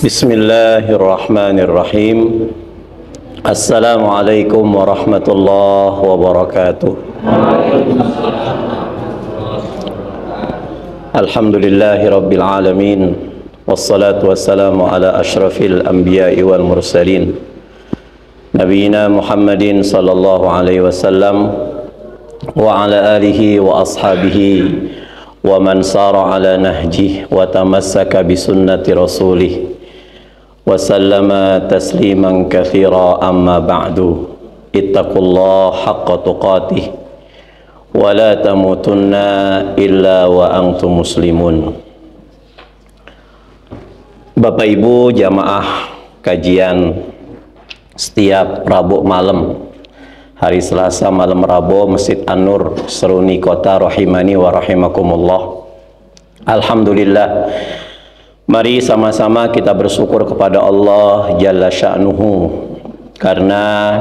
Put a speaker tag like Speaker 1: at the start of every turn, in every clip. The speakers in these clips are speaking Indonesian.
Speaker 1: Bismillahirrahmanirrahim. Assalamualaikum warahmatullahi wabarakatuh. Alhamdulillahi rabbil alamin. Wassalatu wassalamu ala ashrafil anbiya'i wal mursalin, Nabiina Muhammadin sallallahu alaihi wasallam wa ala alihi wa ashabihi wa man sara ala nahjih wa tamassaka bi sunnati rasulih wa sallama tasliman katsira. Amma ba'du, ittaqullaha haqqa tuqatih wa la tamutunna illa wa antum muslimun. Bapak Ibu jamaah kajian setiap Rabu malam, hari Selasa malam Rabu, Masjid An-Nur Seruni Kota, rahimani wa rahimakumullah. Alhamdulillah, mari sama-sama kita bersyukur kepada Allah Jalla Sya'nuhu, karena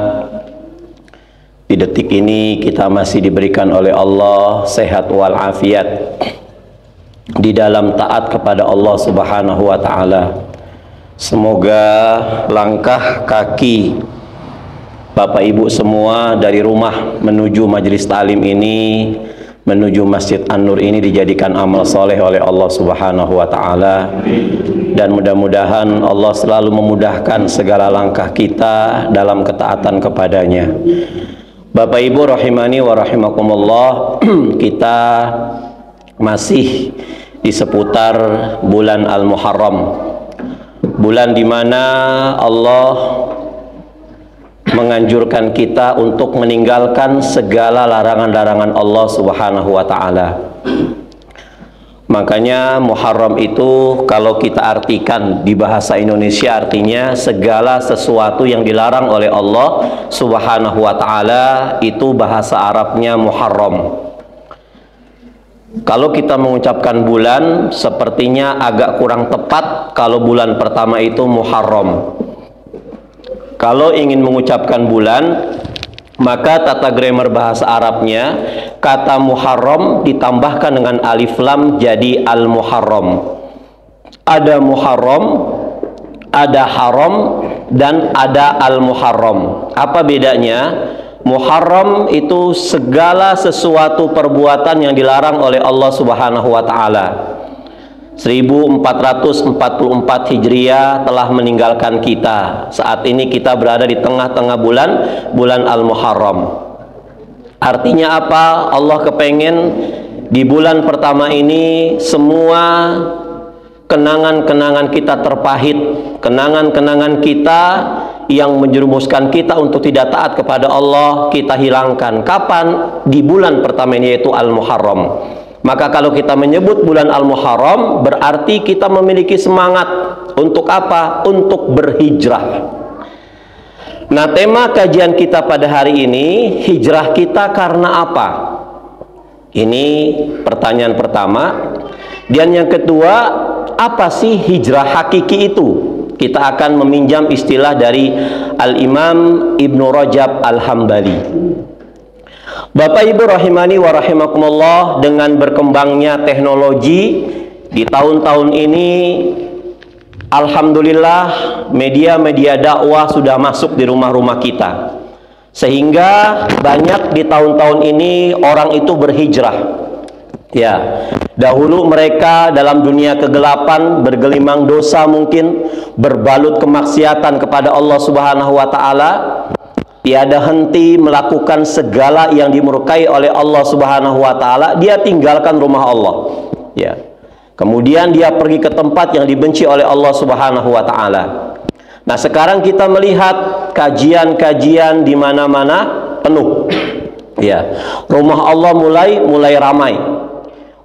Speaker 1: di detik ini kita masih diberikan oleh Allah sehat walafiat di dalam taat kepada Allah Subhanahu wa ta'ala. Semoga langkah kaki Bapak Ibu semua dari rumah menuju majelis ta'lim ini, menuju Masjid An-Nur ini dijadikan amal soleh oleh Allah Subhanahu wa ta'ala, dan mudah-mudahan Allah selalu memudahkan segala langkah kita dalam ketaatan kepadanya. Bapak Ibu rahimani wa rahimakumullah, kita masih di seputar bulan Al-Muharram, bulan di mana Allah menganjurkan kita untuk meninggalkan segala larangan-larangan Allah Subhanahu wa ta'ala. Makanya Muharram itu kalau kita artikan di bahasa Indonesia artinya segala sesuatu yang dilarang oleh Allah Subhanahu wa ta'ala, itu bahasa Arabnya Muharram. Kalau kita mengucapkan bulan, sepertinya agak kurang tepat kalau bulan pertama itu Muharram. Kalau ingin mengucapkan bulan, maka tata grammar bahasa Arabnya, kata Muharram ditambahkan dengan alif lam jadi Al-Muharram. Ada Muharram, ada haram, dan ada Al-Muharram. Apa bedanya? Muharram itu segala sesuatu perbuatan yang dilarang oleh Allah Subhanahu wa ta'ala. 1444 Hijriah telah meninggalkan kita. Saat ini kita berada di tengah-tengah bulan Al-Muharram. Artinya apa? Allah kepengen di bulan pertama ini semua kenangan-kenangan kita terpahit, kenangan-kenangan kita yang menjerumuskan kita untuk tidak taat kepada Allah, kita hilangkan. Kapan? Di bulan pertama ini, yaitu Al-Muharram. Maka kalau kita menyebut bulan Al-Muharram, berarti kita memiliki semangat untuk apa? Untuk berhijrah. Nah, tema kajian kita pada hari ini, hijrah kita karena apa? Ini pertanyaan pertama. Dan yang kedua, apa sih hijrah hakiki itu? Kita akan meminjam istilah dari Al-Imam Ibnu Rajab Al-Hambali. Bapak Ibu rahimani wa rahimakumullah, dengan berkembangnya teknologi di tahun-tahun ini, alhamdulillah media-media dakwah sudah masuk di rumah-rumah kita, sehingga banyak di tahun-tahun ini orang itu berhijrah. Ya, dahulu mereka dalam dunia kegelapan, bergelimang dosa, mungkin berbalut kemaksiatan kepada Allah Subhanahu wa ta'ala, tiada henti melakukan segala yang dimurkai oleh Allah Subhanahu wa ta'ala. Dia tinggalkan rumah Allah, ya. Kemudian dia pergi ke tempat yang dibenci oleh Allah Subhanahu wa ta'ala. Nah, sekarang kita melihat kajian-kajian di mana-mana penuh, ya. Rumah Allah mulai ramai.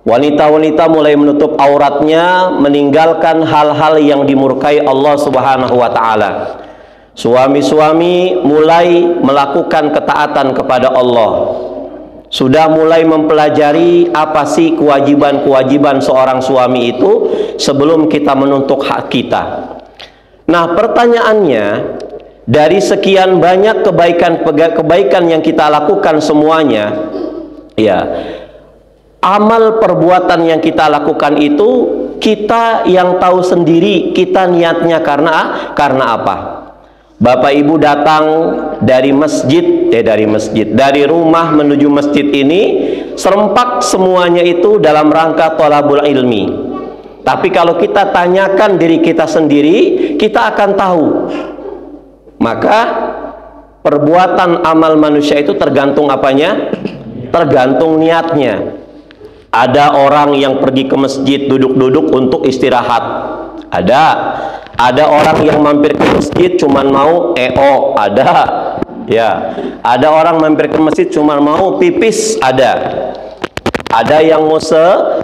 Speaker 1: Wanita-wanita mulai menutup auratnya, meninggalkan hal-hal yang dimurkai Allah Subhanahu wa ta'ala. Suami-suami mulai melakukan ketaatan kepada Allah. Sudah mulai mempelajari apa sih kewajiban-kewajiban seorang suami itu sebelum kita menuntut hak kita. Nah, pertanyaannya, dari sekian banyak kebaikan yang kita lakukan semuanya, ya, amal perbuatan yang kita lakukan itu kita yang tahu sendiri kita niatnya karena apa. Bapak Ibu datang dari dari rumah menuju masjid ini, serempak semuanya itu dalam rangka thalabul ilmi. Tapi kalau kita tanyakan diri kita sendiri, kita akan tahu. Maka perbuatan amal manusia itu tergantung apanya? Tergantung niatnya. Ada orang yang pergi ke masjid duduk-duduk untuk istirahat. Ada orang yang mampir ke masjid cuman mau ada. Ya, ada orang mampir ke masjid cuman mau pipis, ada yang mau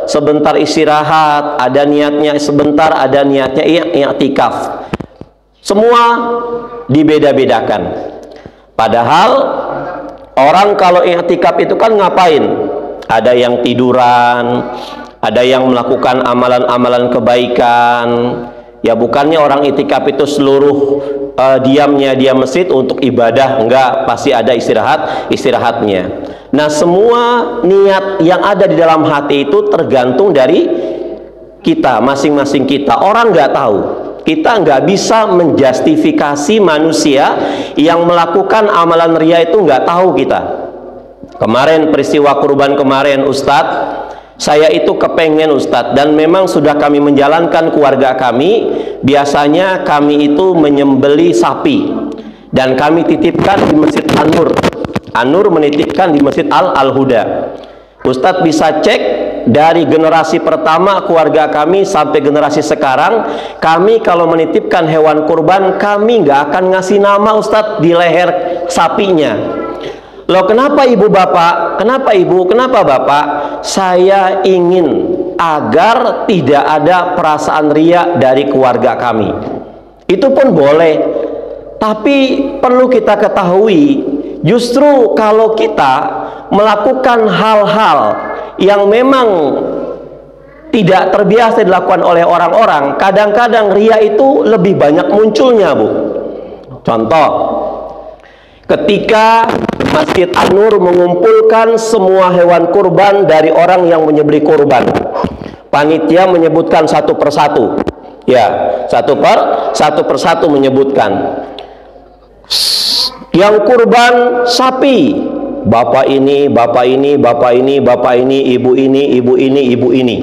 Speaker 1: sebentar istirahat, ada niatnya sebentar, ada niatnya i'tikaf. Semua dibeda-bedakan. Padahal orang kalau i'tikaf itu kan ngapain? Ada yang tiduran, ada yang melakukan amalan-amalan kebaikan. Ya bukannya orang i'tikaf itu seluruh diamnya dia masjid untuk ibadah, enggak, pasti ada istirahatnya. Nah, semua niat yang ada di dalam hati itu tergantung dari kita, masing-masing kita. Orang nggak tahu. Kita nggak bisa menjustifikasi manusia yang melakukan amalan ria itu, nggak tahu kita. Kemarin peristiwa kurban kemarin, Ustadz, saya itu kepengen Ustadz, dan memang sudah kami menjalankan keluarga kami. Biasanya kami itu menyembeli sapi dan kami titipkan di Masjid An-Nur menitipkan di Masjid Al-Huda. Ustadz bisa cek dari generasi pertama keluarga kami sampai generasi sekarang, kami kalau menitipkan hewan kurban, kami nggak akan ngasih nama Ustadz di leher sapinya. Loh, kenapa ibu bapak? Kenapa ibu? Kenapa bapak? Saya ingin agar tidak ada perasaan ria dari keluarga kami. Itu pun boleh, tapi perlu kita ketahui, justru kalau kita melakukan hal-hal yang memang tidak terbiasa dilakukan oleh orang-orang, kadang-kadang ria itu lebih banyak munculnya, Bu. Contoh, ketika Masjid An-Nur mengumpulkan semua hewan kurban dari orang yang menyembelih kurban, panitia menyebutkan satu persatu, ya, satu persatu menyebutkan. Yang kurban sapi, bapak ini, bapak ini, bapak ini, bapak ini, ibu ini, ibu ini, ibu ini.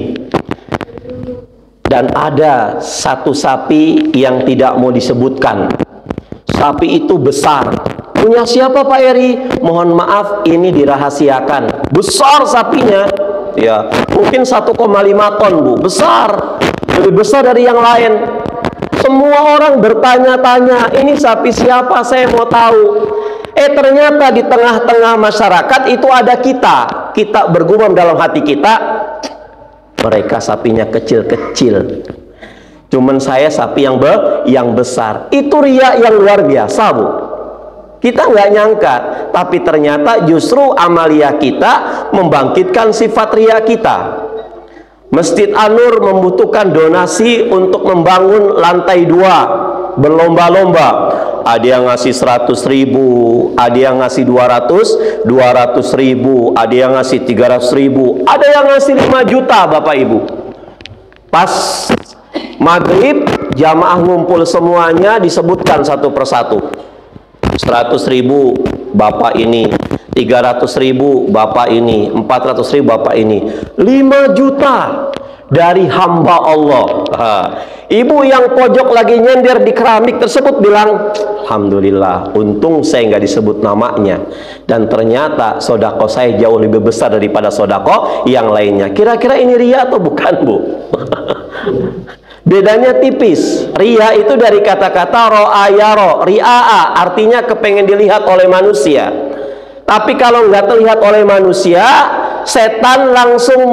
Speaker 1: Dan ada satu sapi yang tidak mau disebutkan. Sapi itu besar. Punya siapa Pak Eri? Mohon maaf, ini dirahasiakan. Besar sapinya, ya, mungkin 1,5 ton, Bu. Besar, lebih besar dari yang lain. Semua orang bertanya-tanya, ini sapi siapa? Saya mau tahu. Ternyata di tengah-tengah masyarakat itu ada kita. Kita bergumam dalam hati kita, mereka sapinya kecil-kecil. Cuman saya sapi yang besar. Itu ria yang luar biasa, Bu. Kita nggak nyangka, tapi ternyata justru amalia kita membangkitkan sifat ria kita. Masjid An-Nur membutuhkan donasi untuk membangun lantai 2, berlomba-lomba. Ada yang ngasih 100.000, ada yang ngasih 200.000, ada yang ngasih 300.000, ada yang ngasih 5 juta, Bapak Ibu. Pas maghrib, jamaah ngumpul semuanya, disebutkan satu persatu. 100.000 bapak ini, 300.000 bapak ini, 400.000 bapak ini, 5 juta dari hamba Allah. Ibu yang pojok lagi nyender di keramik tersebut bilang, alhamdulillah, untung saya nggak disebut namanya, dan ternyata sodako saya jauh lebih besar daripada sodako yang lainnya. Kira-kira ini ria atau bukan, Bu? Bedanya tipis. Ria itu dari kata-kata ro'a yaro, ria'a, artinya kepengen dilihat oleh manusia. Tapi kalau nggak terlihat oleh manusia, setan langsung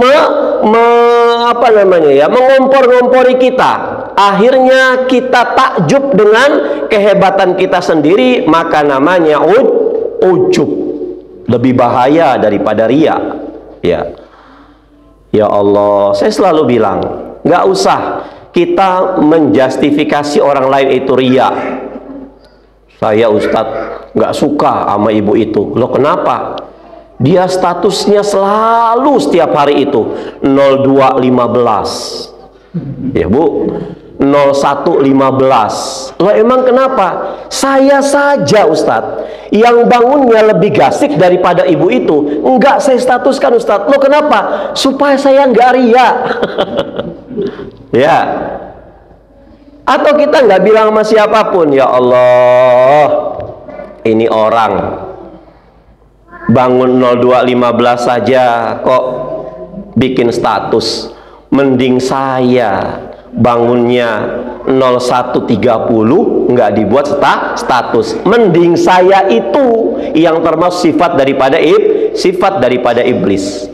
Speaker 1: mengompor-ngompori kita. Akhirnya kita takjub dengan kehebatan kita sendiri, maka namanya ujub. Lebih bahaya daripada ria. Ya, ya Allah, saya selalu bilang, nggak usah kita menjustifikasi orang lain itu ria. Saya Ustadz nggak suka sama ibu itu. Loh, kenapa? Dia statusnya selalu setiap hari itu 0215. Ya Bu, 0115. Loh emang kenapa? Saya saja Ustadz yang bangunnya lebih gasik daripada ibu itu. Enggak saya statuskan Ustadz. Loh kenapa? Supaya saya enggak ria. Ya. Atau kita enggak bilang sama siapapun, ya Allah, ini orang bangun 0215 saja kok bikin status. Mending saya bangunnya 0130 nggak dibuat status. Mending saya itu yang termasuk sifat daripada iblis.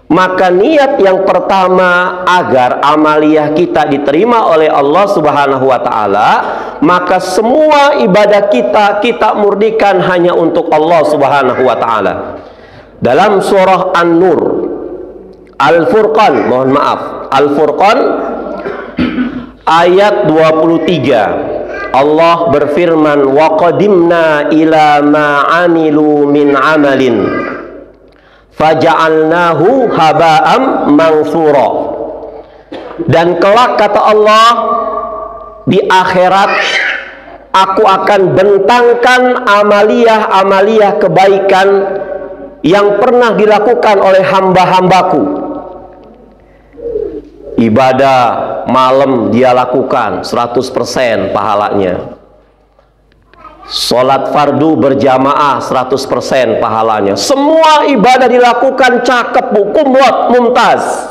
Speaker 1: Maka niat yang pertama agar amaliyah kita diterima oleh Allah Subhanahu wa taala, maka semua ibadah kita murnikan hanya untuk Allah Subhanahu wa taala. Dalam surah An-Nur, Al-Furqan, mohon maaf, Al-Furqan ayat 23, Allah berfirman, wa qadimna ila ma amilu min amalin faja'alnahu haba'am mansura. Dan kelak kata Allah, di akhirat aku akan bentangkan amaliyah kebaikan yang pernah dilakukan oleh hamba-hambaku. Ibadah malam dia lakukan 100% pahalanya. Sholat fardu berjamaah 100% pahalanya. Semua ibadah dilakukan cakep, kumlot, mumtaz.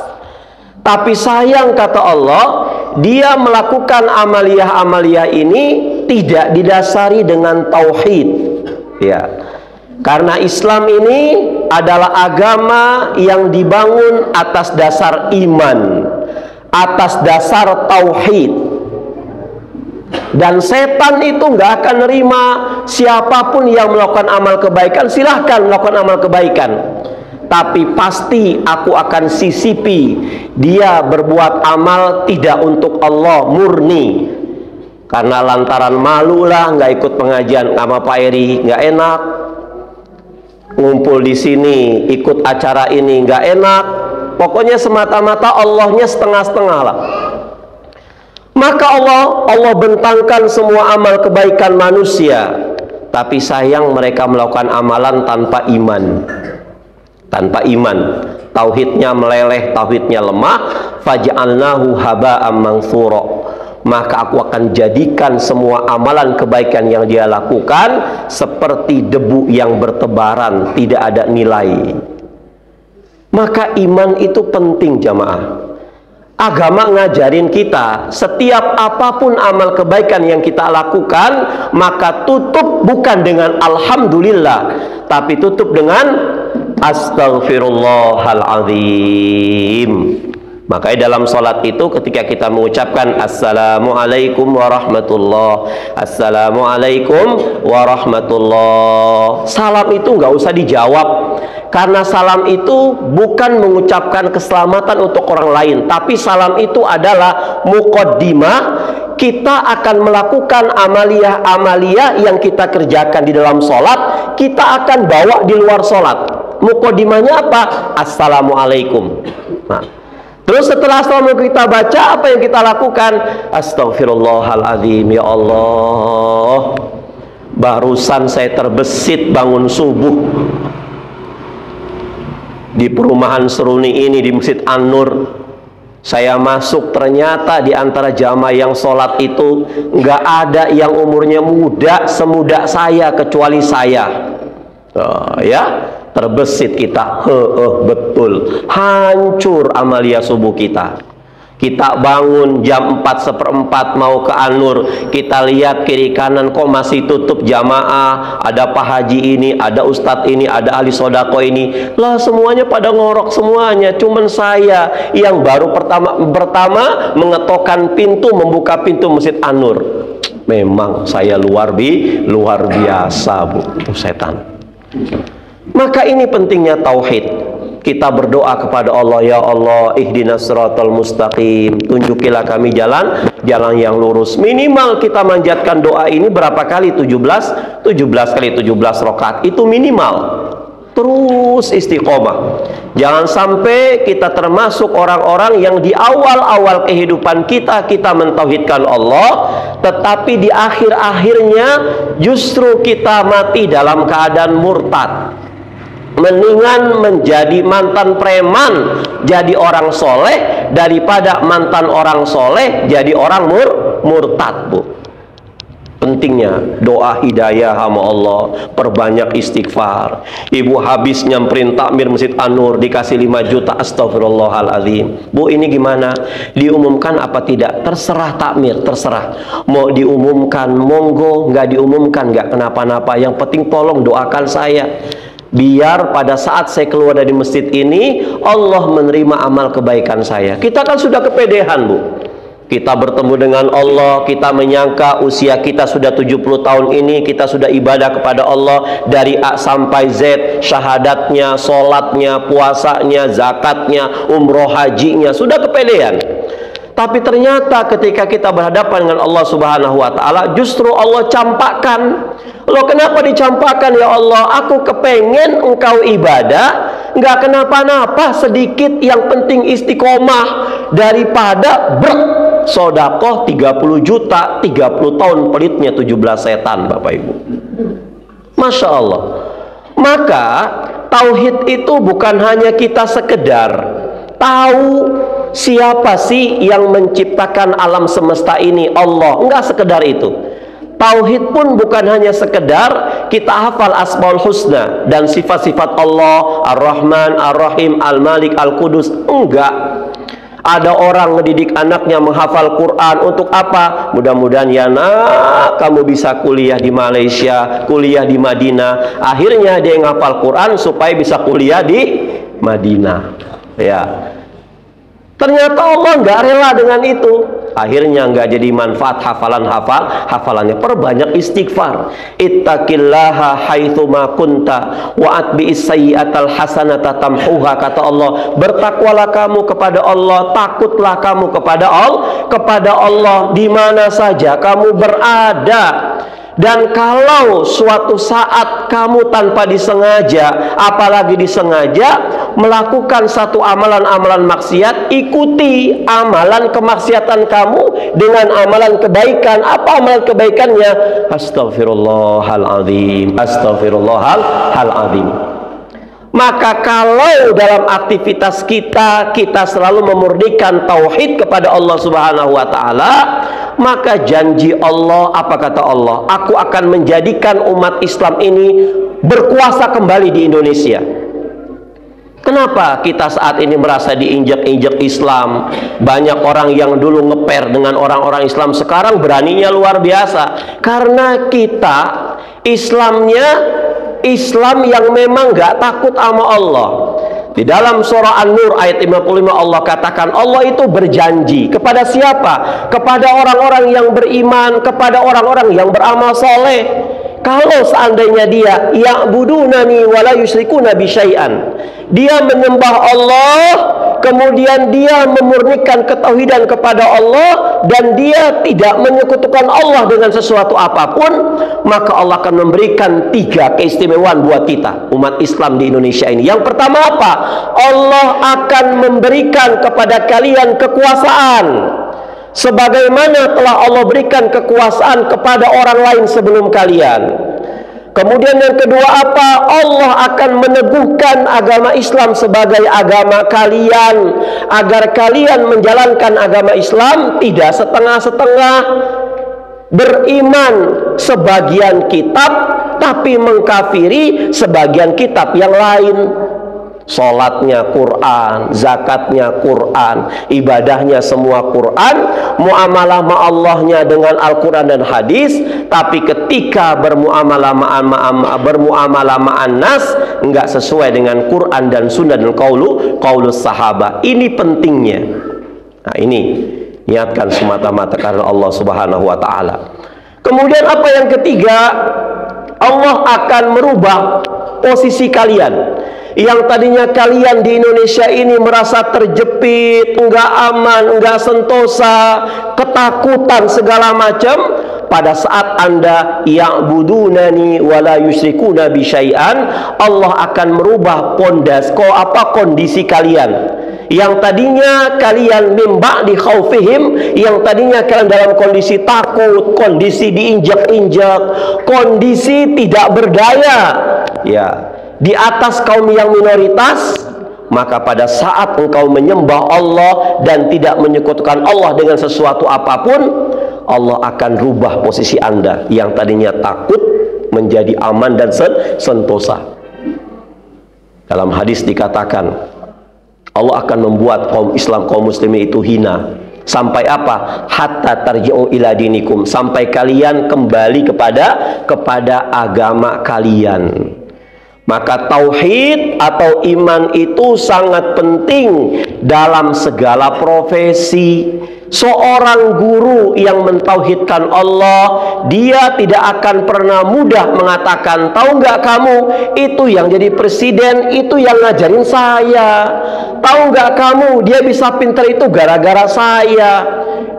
Speaker 1: Tapi sayang kata Allah, dia melakukan amaliyah ini tidak didasari dengan tauhid. Ya. Karena Islam ini adalah agama yang dibangun atas dasar iman, atas dasar tauhid. Dan setan itu nggak akan nerima siapapun yang melakukan amal kebaikan. Silahkan melakukan amal kebaikan, tapi pasti aku akan sisipi dia berbuat amal tidak untuk Allah, murni. Karena lantaran malu lah nggak ikut pengajian sama Pak Eri, nggak enak. Ngumpul di sini ikut acara ini nggak enak. Pokoknya semata-mata Allahnya setengah-setengah lah. Maka Allah bentangkan semua amal kebaikan manusia, tapi sayang mereka melakukan amalan tanpa iman. Tanpa iman, tauhidnya meleleh, tauhidnya lemah. Faja'alnahu haba'am mansura. Maka aku akan jadikan semua amalan kebaikan yang dia lakukan seperti debu yang bertebaran, tidak ada nilai. Maka iman itu penting jamaah. Agama ngajarin kita, setiap apapun amal kebaikan yang kita lakukan, maka tutup bukan dengan alhamdulillah, tapi tutup dengan astaghfirullahaladzim. Makanya dalam sholat itu ketika kita mengucapkan assalamualaikum warahmatullah, assalamualaikum warahmatullah, salam itu nggak usah dijawab. Karena salam itu bukan mengucapkan keselamatan untuk orang lain, tapi salam itu adalah muqaddimah. Kita akan melakukan amaliyah yang kita kerjakan di dalam sholat, kita akan bawa di luar sholat. Muqaddimahnya apa? Assalamualaikum. Nah, terus setelah assalamualaikum kita baca, apa yang kita lakukan? Astaghfirullahaladzim, ya Allah, barusan saya terbesit bangun subuh di perumahan Seruni ini, di Masjid An-Nur. Saya masuk, ternyata di antara jamaah yang sholat itu nggak ada yang umurnya muda semuda saya kecuali saya. Ya, terbesit kita. Betul, hancur amalia subuh kita. Kita bangun jam 4:15 mau ke An-Nur, kita lihat kiri kanan kok masih tutup jamaah. Ada Pak Haji ini, ada Ustadz ini, ada ahli sodako ini. Lah semuanya pada ngorok semuanya. Cuman saya yang baru pertama mengetokkan pintu, membuka pintu Masjid An-Nur. Memang saya luar biasa, Bu, setan. Maka ini pentingnya tauhid. Kita berdoa kepada Allah, ya Allah, ihdinas siratal mustaqim, tunjukilah kami jalan yang lurus. Minimal kita manjatkan doa ini berapa kali? 17 kali 17 rakaat itu minimal. terus istiqomah. Jangan sampai kita termasuk orang-orang yang di awal-awal kehidupan kita mentauhidkan Allah, tetapi di akhir-akhirnya justru kita mati dalam keadaan murtad. Mendingan menjadi mantan preman jadi orang soleh daripada mantan orang soleh jadi orang murtad, Bu. Pentingnya doa hidayah sama Allah, perbanyak istighfar. Ibu habis nyamperin takmir Masjid An-Nur dikasih 5 juta, astagfirullahaladzim. Bu, ini gimana? Diumumkan apa tidak? Terserah takmir, terserah. Mau diumumkan monggo, nggak diumumkan nggak kenapa-napa. Yang penting tolong doakan saya, biar pada saat saya keluar dari masjid ini Allah menerima amal kebaikan saya. Kita kan sudah kepedean, Bu. Kita bertemu dengan Allah, kita menyangka usia kita sudah 70 tahun ini, kita sudah ibadah kepada Allah dari A sampai Z, syahadatnya, sholatnya, puasanya, zakatnya, umroh hajinya, sudah kepedean. Tapi ternyata ketika kita berhadapan dengan Allah Subhanahu wa Ta'ala, justru Allah campakkan. Loh, kenapa dicampakkan ya Allah? Aku kepengen engkau ibadah, nggak kenapa-napa sedikit, yang penting istiqomah, daripada sodakoh 30 juta 30 tahun pelitnya 17 setan, Bapak Ibu. Masya Allah. Maka tauhid itu bukan hanya kita sekedar tahu siapa sih yang menciptakan alam semesta ini, Allah. Enggak sekedar itu. Tauhid pun bukan hanya sekedar kita hafal Asmaul Husna dan sifat-sifat Allah, Ar-Rahman, Ar-Rahim, Al-Malik, Al-Qudus. Enggak. Ada orang ngedidik anaknya menghafal Quran untuk apa? Mudah-mudahan ya nak, kamu bisa kuliah di Malaysia, kuliah di Madinah. Akhirnya dia menghafal Quran supaya bisa kuliah di Madinah. Ya. Ternyata Allah nggak rela dengan itu. Akhirnya nggak jadi manfaat hafalannya. Perbanyak istighfar. Ittaqillaha haitsu ma kunta wa atbi'is sayyi'atal hasanata tamhuha, kata Allah. Bertakwalah kamu kepada Allah, takutlah kamu kepada Allah di mana saja kamu berada. Dan kalau suatu saat kamu tanpa disengaja, apalagi disengaja, melakukan satu amalan-amalan maksiat, ikuti amalan kemaksiatan kamu dengan amalan kebaikan. Apa amalan kebaikannya? Astagfirullahaladzim, astagfirullahaladzim. Maka kalau dalam aktivitas kita selalu memurnikan tauhid kepada Allah Subhanahu wa Ta'ala, maka janji Allah, apa kata Allah? Aku akan menjadikan umat Islam ini berkuasa kembali di Indonesia. Kenapa kita saat ini merasa diinjak-injak Islam? Banyak orang yang dulu ngeper dengan orang-orang Islam, sekarang beraninya luar biasa. Karena kita Islam yang memang gak takut sama Allah. Di dalam surah An-Nur ayat 55 Allah katakan, Allah itu berjanji kepada siapa? Kepada orang-orang yang beriman, kepada orang-orang yang beramal soleh. Kalau seandainya dia ya'budunani wa la yusyrikuna bi syai'an, dia menyembah Allah, kemudian dia memurnikan ketauhidan kepada Allah, dan dia tidak menyekutukan Allah dengan sesuatu apapun, maka Allah akan memberikan 3 keistimewaan buat kita, umat Islam di Indonesia ini. Yang pertama apa? Allah akan memberikan kepada kalian kekuasaan, sebagaimana telah Allah berikan kekuasaan kepada orang lain sebelum kalian. Kemudian yang kedua apa? Allah akan meneguhkan agama Islam sebagai agama kalian, agar kalian menjalankan agama Islam tidak setengah-setengah, beriman sebagian kitab tapi mengkafiri sebagian kitab yang lain. Sholatnya Quran, zakatnya Quran, ibadahnya semua Quran, muamalah ma'allahnya dengan Al-Quran dan hadis. Tapi ketika bermuamalah ma'an nas, enggak sesuai dengan Quran dan Sunnah dan qaulus sahabat. Ini pentingnya. Nah, ini niatkan semata-mata karena Allah Subhanahu wa Ta'ala. Kemudian apa yang ketiga? Allah akan merubah posisi kalian. Yang tadinya kalian di Indonesia ini merasa terjepit, enggak aman, enggak sentosa, ketakutan segala macam, pada saat Anda ya'budunani wa la yusyrikuna bi syai'an, Allah akan merubah kondisi kalian. Yang tadinya kalian mim ba'di khaufihim, yang tadinya kalian dalam kondisi takut, kondisi diinjak-injak, kondisi tidak berdaya, ya, di atas kaum yang minoritas, maka pada saat engkau menyembah Allah dan tidak menyekutukan Allah dengan sesuatu apapun, Allah akan rubah posisi Anda yang tadinya takut menjadi aman dan sentosa. Dalam hadis dikatakan, Allah akan membuat kaum Islam, kaum muslimin itu hina. Sampai apa? Hatta tarji'u ila dinikum, sampai kalian kembali kepada agama kalian. Maka tauhid atau iman itu sangat penting dalam segala profesi. Seorang guru yang mentauhidkan Allah, dia tidak akan pernah mudah mengatakan, tahu nggak kamu, itu yang jadi presiden, itu yang ngajarin saya. Tahu nggak kamu, dia bisa pintar itu gara-gara saya.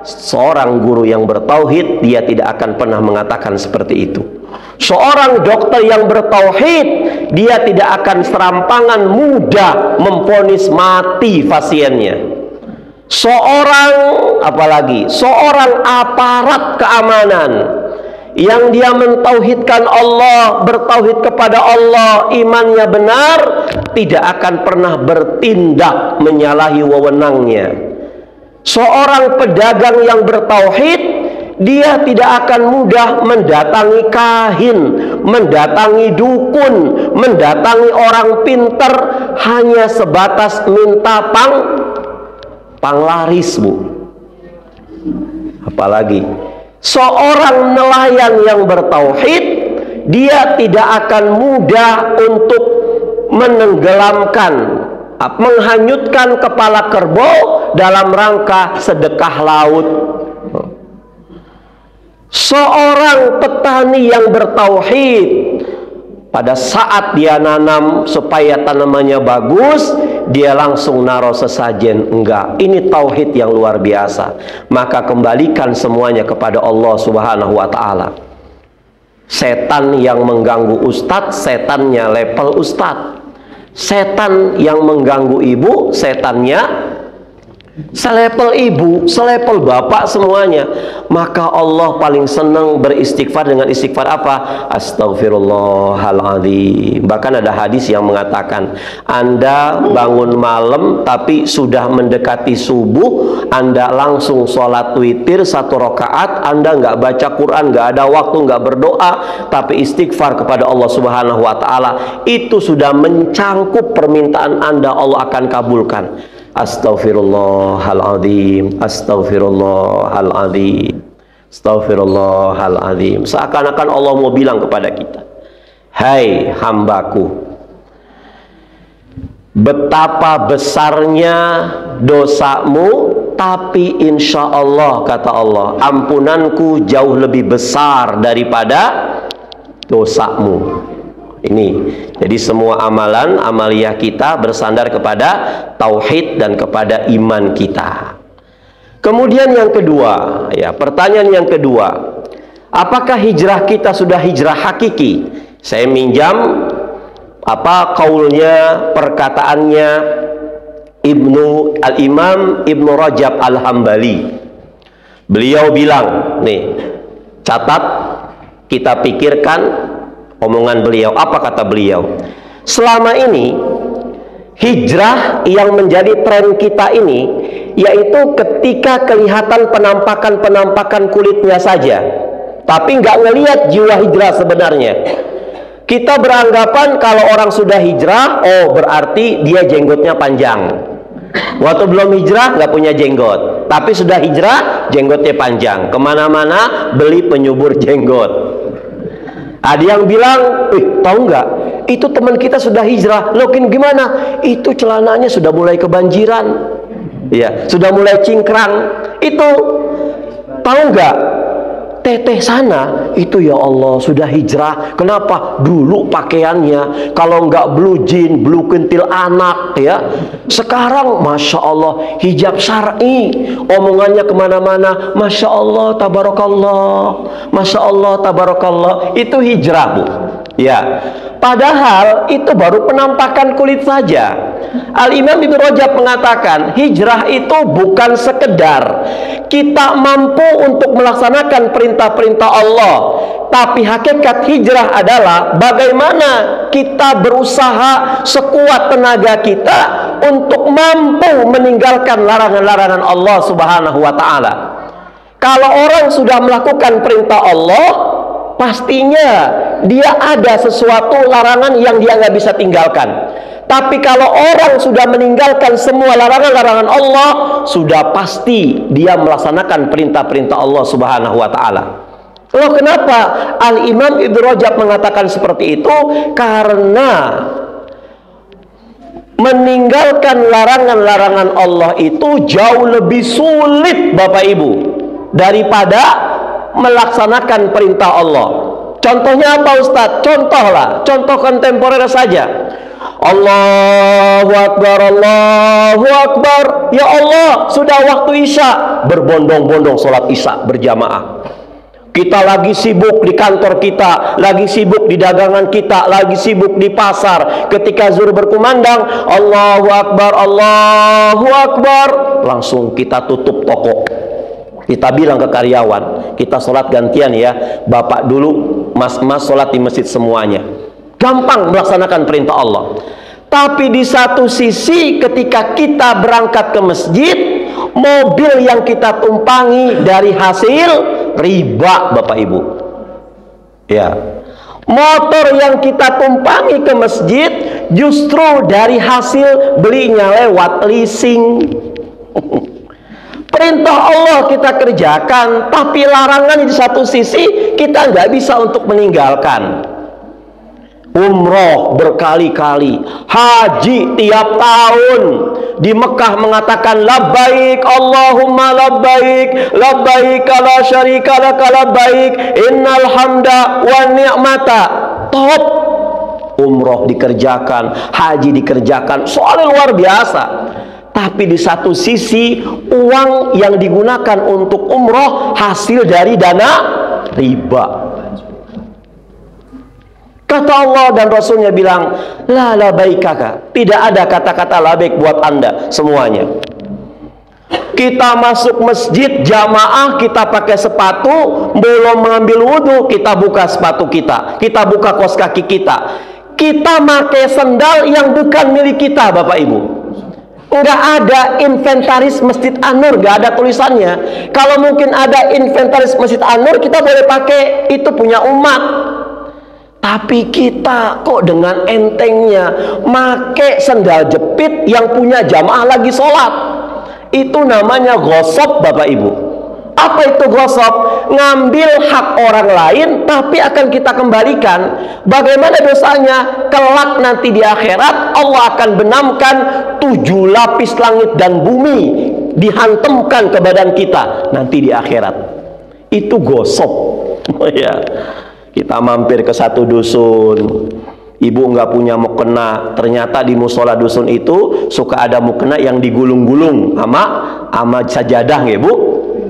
Speaker 1: Seorang guru yang bertauhid, dia tidak akan pernah mengatakan seperti itu. Seorang dokter yang bertauhid, dia tidak akan serampangan mudah memvonis mati pasiennya. Seorang aparat keamanan yang dia mentauhidkan Allah, bertauhid kepada Allah, imannya benar, tidak akan pernah bertindak menyalahi wewenangnya. Seorang pedagang yang bertauhid, dia tidak akan mudah mendatangi kahin, mendatangi dukun, mendatangi orang pinter hanya sebatas minta panglaris, Bu. Apalagi seorang nelayan yang bertauhid, dia tidak akan mudah untuk menenggelamkan, menghanyutkan kepala kerbau dalam rangka sedekah laut. Seorang petani yang bertauhid, pada saat dia nanam supaya tanamannya bagus, dia langsung naruh sesajen. Enggak, ini tauhid yang luar biasa. Maka kembalikan semuanya kepada Allah Subhanahu wa ta'ala. Setan yang mengganggu ustadz, setannya level ustadz. Setan yang mengganggu ibu, setannya selevel ibu, selevel bapak, semuanya. Maka Allah paling senang beristighfar dengan istighfar apa? Astaghfirullahaladzim. Bahkan ada hadis yang mengatakan, Anda bangun malam tapi sudah mendekati subuh, Anda langsung sholat witir 1 rakaat, Anda nggak baca Quran, nggak ada waktu, nggak berdoa, tapi istighfar kepada Allah Subhanahu wa ta'ala, itu sudah mencangkup permintaan Anda, Allah akan kabulkan. Astaghfirullahaladzim, astaghfirullahaladzim, astaghfirullahaladzim. Seakan-akan Allah mau bilang kepada kita, hai hambaku, betapa besarnya dosamu, tapi insya Allah, kata Allah, ampunanku jauh lebih besar daripada dosamu. Ini, jadi semua amalan, amaliyah kita bersandar kepada tauhid dan kepada iman kita. Kemudian yang kedua, ya, pertanyaan yang kedua, apakah hijrah kita sudah hijrah hakiki? Saya minjam kaulnya, perkataannya Al-Imam Ibnu Rajab Al-Hambali. Beliau bilang, nih, catat, kita pikirkan omongan beliau. Apa kata beliau? Selama ini hijrah yang menjadi tren kita ini, yaitu ketika kelihatan penampakan kulitnya saja, tapi nggak ngelihat jiwa hijrah sebenarnya. Kita beranggapan kalau orang sudah hijrah, oh berarti dia jenggotnya panjang. Waktu belum hijrah nggak punya jenggot, tapi sudah hijrah jenggotnya panjang. Kemana-mana beli penyubur jenggot. Ada yang bilang, tahu nggak? Itu teman kita sudah hijrah. Loh, gimana? Itu celananya sudah mulai kebanjiran, ya, sudah mulai cingkrang. Itu tahu nggak? teteh sana itu ya Allah sudah hijrah. Kenapa? Dulu pakaiannya kalau nggak blue jean, blue kentil anak ya. Sekarang Masya Allah hijab syar'i, omongannya kemana-mana Masya Allah tabarakallah, Masya Allah tabarakallah. Itu hijrah, Bu. Ya, padahal itu baru penampakan kulit saja. Al-Imam Ibnu Rajab mengatakan hijrah itu bukan sekedar kita mampu untuk melaksanakan perintah-perintah Allah, tapi hakikat hijrah adalah bagaimana kita berusaha sekuat tenaga kita untuk mampu meninggalkan larangan-larangan Allah Subhanahu wa ta'ala. Kalau orang sudah melakukan perintah Allah, pastinya dia ada sesuatu larangan yang dia nggak bisa tinggalkan. Tapi kalau orang sudah meninggalkan semua larangan-larangan Allah, sudah pasti dia melaksanakan perintah-perintah Allah Subhanahu wa ta'ala. Loh, kenapa Al-Imam Ibnu Rajab mengatakan seperti itu? Karena meninggalkan larangan-larangan Allah itu jauh lebih sulit, Bapak Ibu, daripada melaksanakan perintah Allah. Contohnya apa, Ustadz? Contoh kontemporer saja. Allahu Akbar, Allahu Akbar. Ya Allah, sudah waktu Isya, berbondong-bondong sholat Isya berjamaah. Kita lagi sibuk di kantor kita, lagi sibuk di dagangan kita, lagi sibuk di pasar. Ketika zuhur berkumandang, Allahu Akbar, Allahu Akbar, langsung kita tutup toko. Kita bilang ke karyawan, kita sholat gantian ya, bapak dulu, mas-mas sholat di masjid semuanya. Gampang melaksanakan perintah Allah. Tapi di satu sisi ketika kita berangkat ke masjid, mobil yang kita tumpangi dari hasil riba, Bapak Ibu. Ya. Motor yang kita tumpangi ke masjid justru dari hasil belinya lewat leasing. Perintah Allah kita kerjakan, tapi larangan di satu sisi kita nggak bisa untuk meninggalkan. Umroh berkali-kali, haji tiap tahun, di Mekah mengatakan labbaik Allahumma labbaik, labbaik la syarika lak labbaik, innal hamda wa ni'mata. Top. Umroh dikerjakan, haji dikerjakan, soalnya luar biasa. Tapi di satu sisi uang yang digunakan untuk umroh hasil dari dana riba. Kata Allah dan Rasulnya bilang, la labaikaka, tidak ada kata-kata labaik buat anda semuanya. Kita masuk masjid jamaah, kita pakai sepatu, belum mengambil wudhu, kita buka sepatu kita, kita buka kaos kaki kita, kita pakai sendal yang bukan milik kita, Bapak Ibu. Nggak ada inventaris Masjid An-Nur, nggak ada tulisannya. Kalau mungkin ada inventaris Masjid An-Nur, kita boleh pakai, itu punya umat. Tapi kita kok dengan entengnya make sendal jepit yang punya jamaah lagi sholat. Itu namanya ghosab, Bapak Ibu. Apa itu ghosab? Ngambil hak orang lain tapi akan kita kembalikan. Bagaimana dosanya? Kelak nanti di akhirat Allah akan benamkan 7 lapis langit dan bumi, dihantamkan ke badan kita nanti di akhirat. Itu ghosab. Oh ya. Kita mampir ke satu dusun, ibu nggak punya mukena, ternyata di musola dusun itu suka ada mukena yang digulung-gulung sama sajadah, ya Bu.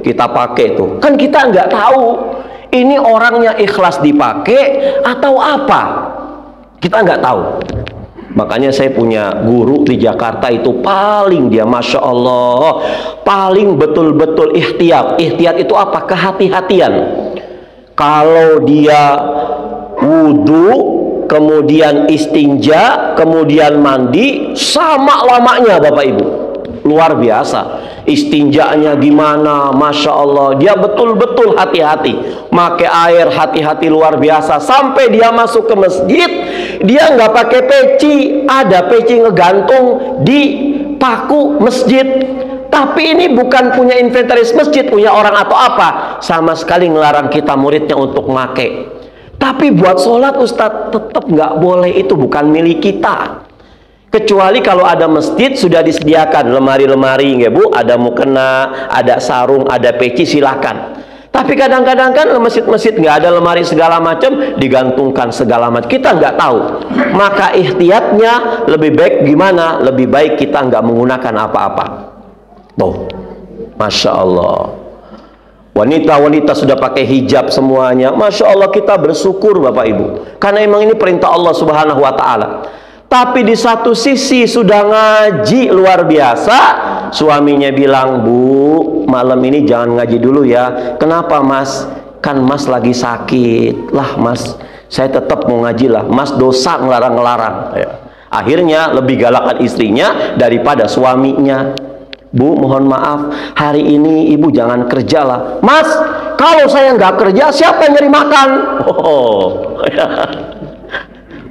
Speaker 1: Kita pakai tuh, kan kita nggak tahu ini orangnya ikhlas dipakai atau apa, kita nggak tahu. Makanya saya punya guru di Jakarta itu paling dia Masya Allah, paling betul-betul ihtiyat. Ihtiyat itu apa? Kehati-hatian. Kalau dia wudhu, kemudian istinja, kemudian mandi, sama lamanya Bapak Ibu. Luar biasa. Istinjanya gimana, Masya Allah. Dia betul-betul hati-hati. Pakai air hati-hati luar biasa. Sampai dia masuk ke masjid, dia nggak pakai peci. Ada peci ngegantung di paku masjid. Tapi ini bukan punya inventaris masjid, punya orang atau apa. Sama sekali ngelarang kita muridnya untuk make. Tapi buat sholat Ustadz tetap nggak boleh, itu bukan milik kita. Kecuali kalau ada masjid sudah disediakan lemari-lemari, ya Bu, ada mukena, ada sarung, ada peci, silakan. Tapi kadang-kadang kan masjid-masjid nggak ada lemari segala macam, digantungkan segala macam. Kita nggak tahu. Maka ihtiyatnya lebih baik gimana? Lebih baik kita nggak menggunakan apa-apa. Tuh, Masya Allah. Wanita-wanita sudah pakai hijab semuanya. Masya Allah, kita bersyukur Bapak Ibu. Karena emang ini perintah Allah Subhanahu Wa Ta'ala. Tapi di satu sisi sudah ngaji luar biasa, suaminya bilang, "Bu, malam ini jangan ngaji dulu ya." "Kenapa Mas?" "Kan Mas lagi sakit." "Lah Mas, saya tetap mau ngaji lah. Mas dosa ngelarang-ngelarang." Ya. Akhirnya lebih galakan istrinya daripada suaminya. "Bu, mohon maaf, hari ini ibu jangan kerja lah." "Mas, kalau saya nggak kerja, siapa yang nyari makan?" Oh,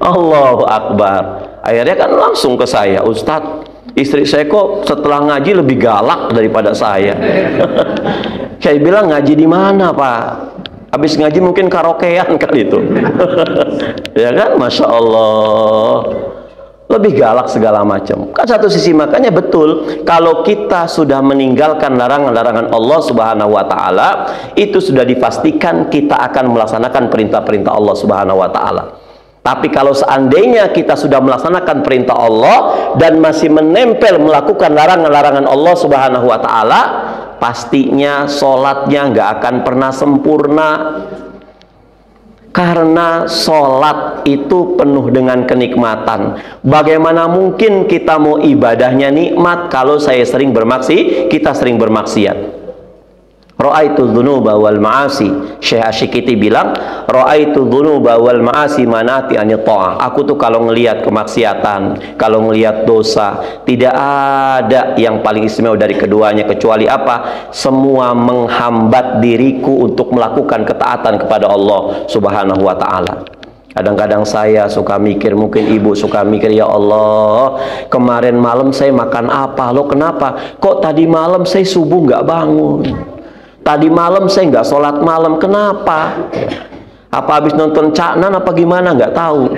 Speaker 1: Allahu Akbar. Akhirnya kan langsung ke saya, "Ustadz, istri saya kok setelah ngaji lebih galak daripada saya." Saya bilang, "Ngaji di mana Pak? Habis ngaji mungkin karaokean kali itu." Ya kan, Masya Allah. Lebih galak segala macam. Kan satu sisi makanya betul, kalau kita sudah meninggalkan larangan-larangan Allah Subhanahu Wa Ta'ala, itu sudah dipastikan kita akan melaksanakan perintah-perintah Allah Subhanahu Wa Ta'ala. Tapi kalau seandainya kita sudah melaksanakan perintah Allah dan masih menempel melakukan larangan-larangan Allah Subhanahu Wa Ta'ala, pastinya sholatnya nggak akan pernah sempurna. Karena sholat itu penuh dengan kenikmatan. Bagaimana mungkin kita mau ibadahnya nikmat kalau kita sering bermaksiat? Ra'aitu dzunuba wal ma'asi. Syekh Asyikiti bilang, ra'aitu dzunuba wal ma'asi manati anit ta'ah. Aku tuh kalau ngelihat kemaksiatan, kalau ngelihat dosa, tidak ada yang paling istimewa dari keduanya kecuali apa? Semua menghambat diriku untuk melakukan ketaatan kepada Allah Subhanahu wa Ta'ala. Kadang-kadang saya suka mikir, mungkin ibu suka mikir, "Ya Allah, kemarin malam saya makan apa? Loh kenapa? Kok tadi malam saya subuh nggak bangun? Tadi malam saya nggak sholat malam, kenapa? Apa habis nonton Caknan apa gimana? Nggak tahu."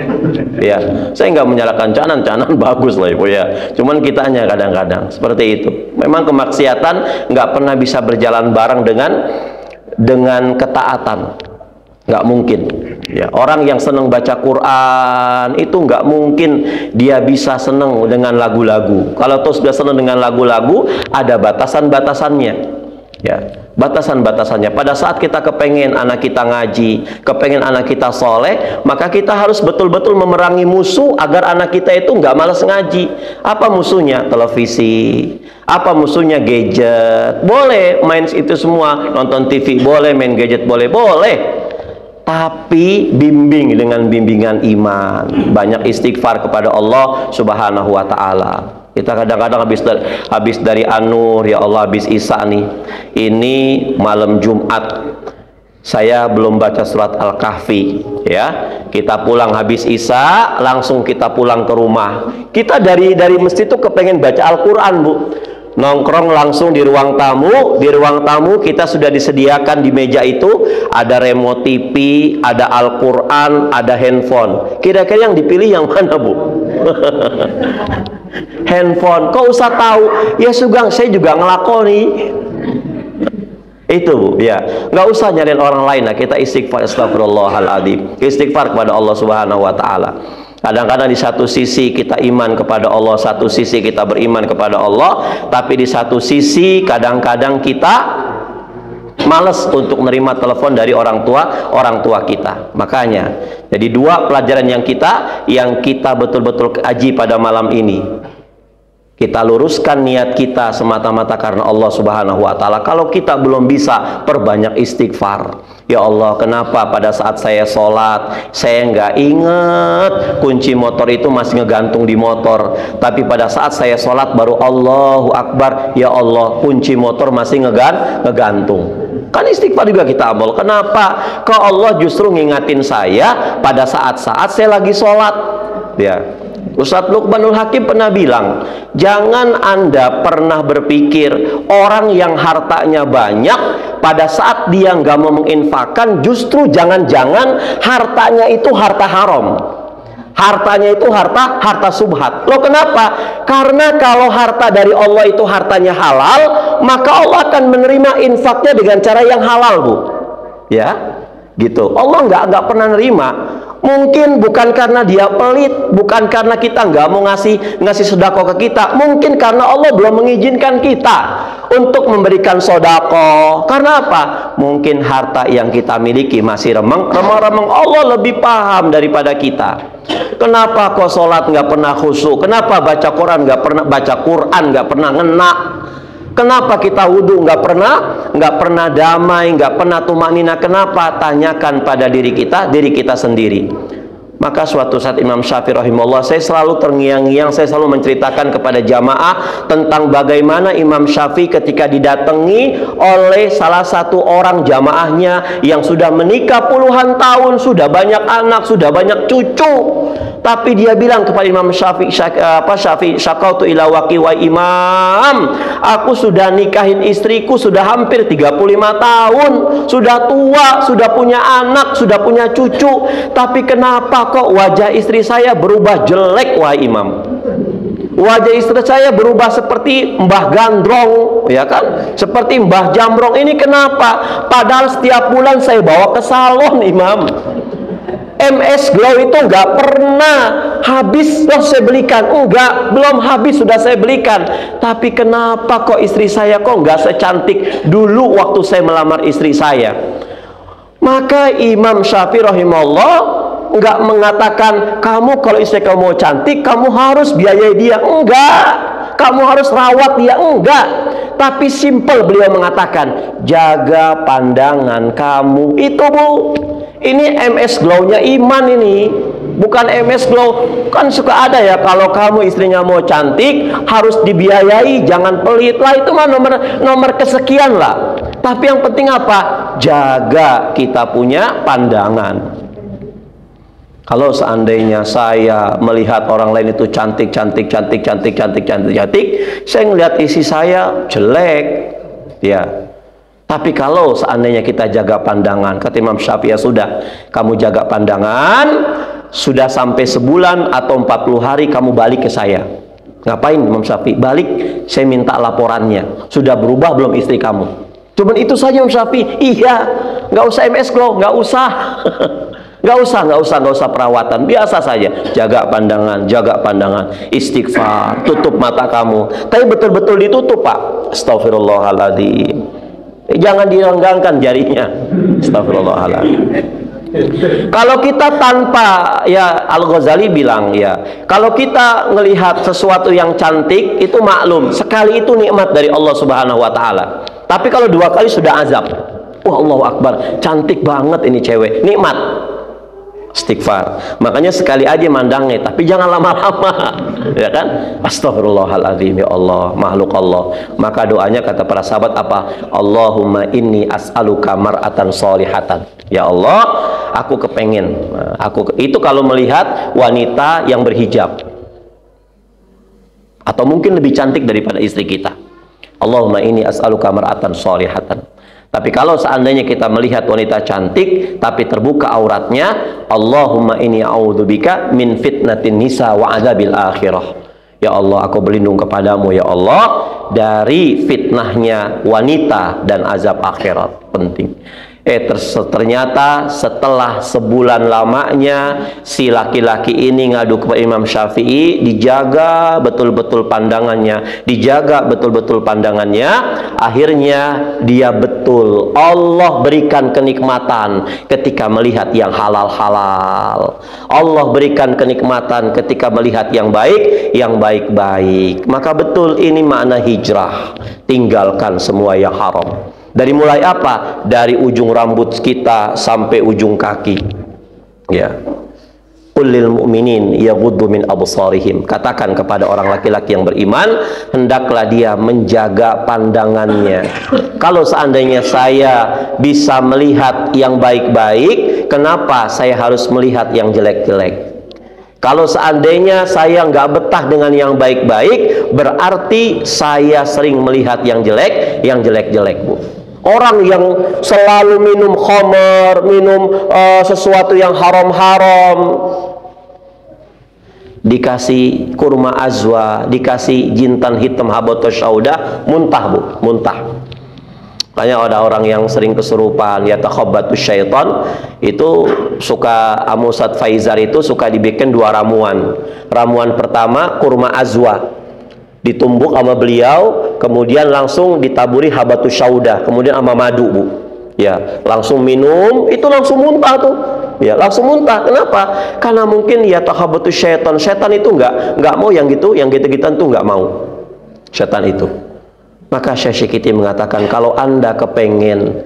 Speaker 1: Ya, saya nggak menyalahkan Caknan bagus lah Ibu ya. Cuman kitanya kadang-kadang seperti itu. Memang kemaksiatan nggak pernah bisa berjalan bareng dengan ketaatan. Nggak mungkin. Ya, orang yang senang baca Quran itu nggak mungkin dia bisa senang dengan lagu-lagu. Kalau toh sudah senang dengan lagu-lagu, ada batasan-batasannya. Ya, batasan-batasannya. Pada saat kita kepengen anak kita ngaji, kepengen anak kita soleh, maka kita harus betul-betul memerangi musuh agar anak kita itu nggak malas ngaji. Apa musuhnya? Televisi. Apa musuhnya? Gadget. Boleh main itu semua, nonton TV boleh, main gadget boleh, tapi bimbing dengan bimbingan iman. Banyak istighfar kepada Allah Subhanahu wa Ta'ala. Kita kadang-kadang habis dari An-Nur, ya Allah, habis Isya nih. Ini malam Jumat. Saya belum baca surat Al-Kahfi, ya. Kita pulang habis Isya, langsung kita pulang ke rumah. Kita dari masjid itu kepengen baca Al-Quran, Bu. Nongkrong langsung di ruang tamu. Di ruang tamu kita sudah disediakan di meja itu ada remote TV, ada Al-Quran, ada handphone. Kira-kira yang dipilih yang mana, Bu? Handphone. Kok usah tahu? Ya Sugeng, saya juga ngelakoni. Itu Bu, ya. Nggak usah nyariin orang lain. Nah, kita istighfar, astagfirullahaladzim. Istighfar kepada Allah Subhanahu wa Ta'ala. Kadang-kadang di satu sisi kita iman kepada Allah, satu sisi kita beriman kepada Allah, tapi di satu sisi kadang-kadang kita malas untuk menerima telepon dari orang tua kita. Makanya, jadi dua pelajaran yang kita betul-betul kaji pada malam ini. Kita luruskan niat kita semata-mata karena Allah Subhanahu wa Ta'ala. Kalau kita belum bisa, perbanyak istighfar. Ya Allah, kenapa pada saat saya sholat saya nggak ingat kunci motor itu masih ngegantung di motor, tapi pada saat saya sholat baru Allahu Akbar, ya Allah, kunci motor masih ngegantung. Kan istighfar juga kita amal. Kenapa? Kok Allah justru ngingatin saya pada saat-saat saya lagi sholat? Ya, Ustadz Luqmanul Hakim pernah bilang, jangan Anda pernah berpikir orang yang hartanya banyak pada saat dia nggak mau menginfakkan, justru jangan-jangan hartanya itu harta haram, hartanya itu harta subhat. Loh kenapa? Karena kalau harta dari Allah itu hartanya halal, maka Allah akan menerima infaknya dengan cara yang halal, Bu. ya, gitu. Allah nggak pernah nerima. Mungkin bukan karena dia pelit, bukan karena kita nggak mau ngasih sedekah ke kita, mungkin karena Allah belum mengizinkan kita untuk memberikan sedekah. Karena apa? Mungkin harta yang kita miliki masih remeng-remeng. Allah lebih paham daripada kita. Kenapa kok sholat nggak pernah khusyuk? Kenapa baca Quran nggak pernah ngena? Kenapa kita wudhu nggak pernah damai, nggak pernah tumanina? Kenapa? Tanyakan pada diri kita sendiri. Maka suatu saat Imam Syafi'i rahimahullah, saya selalu terngiang-ngiang, saya selalu menceritakan kepada jamaah tentang bagaimana Imam Syafi'i ketika didatangi oleh salah satu orang jamaahnya yang sudah menikah puluhan tahun, sudah banyak anak, sudah banyak cucu. Tapi dia bilang kepada Imam Syafi'i, syakautu ila waqi wa imam, aku sudah nikahin istriku sudah hampir 35 tahun, sudah tua, sudah punya anak, sudah punya cucu, tapi kenapa kok wajah istri saya berubah jelek, wahai imam? Wajah istri saya berubah seperti Mbah Gandrong, ya kan? Seperti Mbah Jamrong. Ini kenapa? Padahal setiap bulan saya bawa ke salon, imam. MS Glow itu nggak pernah habis loh saya belikan, belum habis sudah saya belikan. Tapi kenapa kok istri saya kok nggak secantik dulu waktu saya melamar istri saya? Maka Imam Syafi'i rahimahullah nggak mengatakan kamu kalau istri kamu mau cantik kamu harus biayai dia, enggak. Kamu harus rawat dia, enggak. Tapi simple beliau mengatakan jaga pandangan kamu itu, Bu. Ini MS Glow-nya iman ini, bukan MS Glow. Kan suka ada ya, kalau kamu istrinya mau cantik harus dibiayai, jangan pelit lah, itu mah nomor kesekian lah. Tapi yang penting apa? Jaga kita punya pandangan. Kalau seandainya saya melihat orang lain itu cantik, saya ngelihat isi saya jelek, ya. Tapi kalau seandainya kita jaga pandangan, kata Imam Syafi'i, ya sudah, kamu jaga pandangan, sudah sampai sebulan atau 40 hari kamu balik ke saya. Ngapain Imam Syafi'i? Balik, saya minta laporannya. Sudah berubah belum istri kamu? Cuman itu saja Imam Syafi'i. Iya, nggak usah MS Glow, nggak usah. Nggak usah perawatan, biasa saja. Jaga pandangan, istighfar, tutup mata kamu. Tapi betul-betul ditutup, Pak. Astagfirullahaladzim. Jangan direnggangkan jarinya. Astagfirullahaladzim. Kalau kita tanpa, ya Al-Ghazali bilang, ya kalau kita melihat sesuatu yang cantik itu maklum, sekali itu nikmat dari Allah Subhanahu wa Ta'ala. Tapi kalau 2 kali sudah azab. Wah, Allahu Akbar, cantik banget ini cewek, nikmat. Istighfar. Makanya sekali aja mandangnya, tapi jangan lama-lama, ya kan? Astagfirullahaladzim, ya Allah, makhluk Allah. Maka doanya kata para sahabat apa? Allahumma inni as'aluka mar'atan sholihatan. Ya Allah, aku kepengen. Itu kalau melihat wanita yang berhijab, atau mungkin lebih cantik daripada istri kita. Allahumma inni as'aluka mar'atan sholihatan. Tapi kalau seandainya kita melihat wanita cantik tapi terbuka auratnya, Allahumma inni a'udzubika min fitnatin nisa wa adzabil akhirah. Ya Allah, aku berlindung kepadamu ya Allah dari fitnahnya wanita dan azab akhirat. Penting. Ternyata setelah sebulan lamanya si laki-laki ini ngadu kepada Imam Syafi'i, dijaga betul-betul pandangannya, akhirnya dia betul Allah berikan kenikmatan ketika melihat yang halal-halal, Allah berikan kenikmatan ketika melihat yang baik-baik. Maka betul ini makna hijrah, tinggalkan semua yang haram. Dari mulai apa? Dari ujung rambut kita sampai ujung kaki. Ya. Qul lil mu'minin yaghuddu min absarihim. Katakan kepada orang laki-laki yang beriman, hendaklah dia menjaga pandangannya. Kalau seandainya saya bisa melihat yang baik-baik, kenapa saya harus melihat yang jelek-jelek? Kalau seandainya saya nggak betah dengan yang baik-baik, berarti saya sering melihat yang jelek-jelek, Bu. Orang yang selalu minum khamar, minum sesuatu yang haram-haram, dikasih kurma azwa, dikasih jintan hitam habatus sauda, muntah, Bu, muntah. Makanya ada orang yang sering kesurupan, ya takhabbatus syaitan, itu suka Ustadz Faizar itu suka dibikin 2 ramuan. Ramuan pertama kurma azwa, ditumbuk sama beliau, kemudian langsung ditaburi habatus sauda, kemudian sama madu, Bu. Ya, langsung minum, itu langsung muntah tuh. Ya, langsung muntah. Kenapa? Karena mungkin ya takhabbatus syaitan. Setan itu nggak mau yang gitu-gituan tuh nggak mau. Setan itu. Maka Syekh Syekiti mengatakan, kalau Anda kepengen